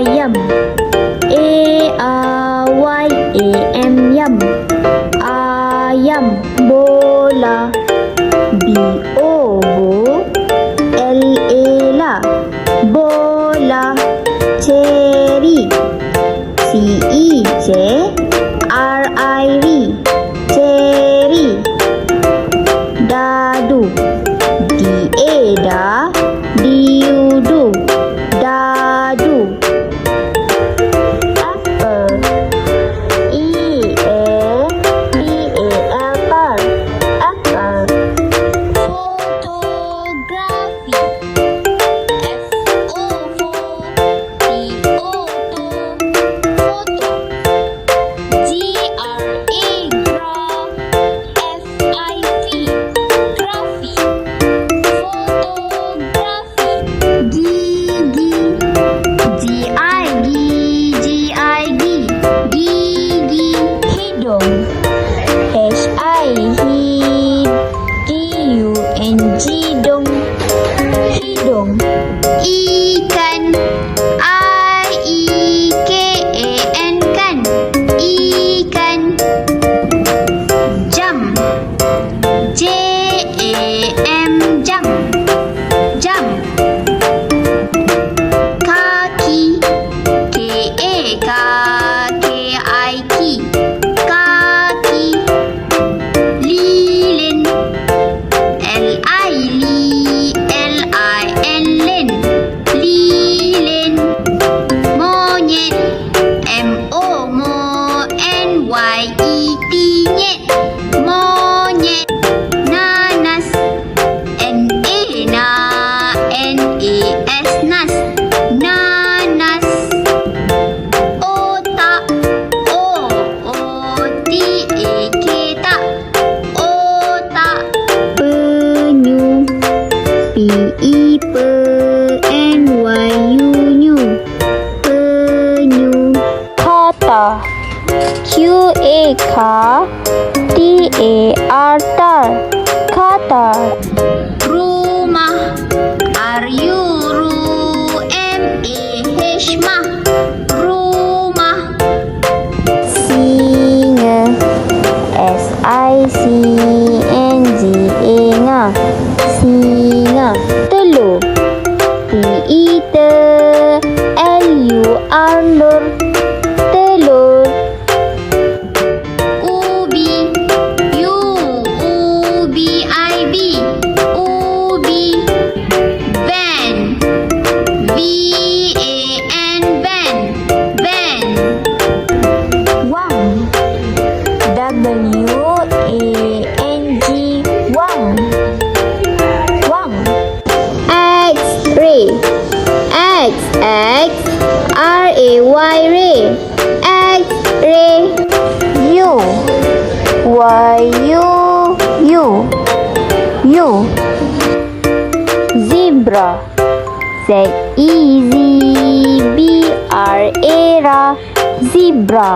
ayam. A-A-Y-A-M, yam. Ayam. Bola. B-O-B L-A-la, bola. Ceri. C-E-J-R-I-R, ceri. Dadu. D-A-da, D-U-du, dadu. Apple. E-A-P-A-L, apple. Fotografi. F-O-O-T-O-O, foto. G-R-A, graph. F-I-T, grafi. Fotografi. Gigi. G-I-G-G-I-G, gigi. Hidung. H-I-D-U-N-G, dong. Hidung. Ikan. I-E-K-A-N, kan. Ikan. Jam. J-A-M, jam. Jam. Kaki. K-A-K-K-I-K, kaki. Lilin. L-I-L-I-N, lin. Lilin. Monyet. M-O-M-O-N-Y-E-T, nyet. Monyet. Nanas. N-A-N-A-S, nas. Nanas. Otak. O-O-T-A-K, tak. Otak. Penyu. P-E-P-N-Y-U, penyu. Kata. Q-A-K-T-A-R, tar, kata. Rumah. R-U-R-U-M-A-H, mah. Rumah. Singa. S-I-C-N-G-A, singa. Telur. T-E-L-U-R, lur, telur. Ubi. U-U-B-I-B, ubi. Van. V-A-N, van, van. Wang. W-A-N-G, wang. Wang. X-ray. X-X-R-A-Y, ray. X-ray. U. Y-U-U, U. Zebra. Z-E-Z-B-R-A, zebra.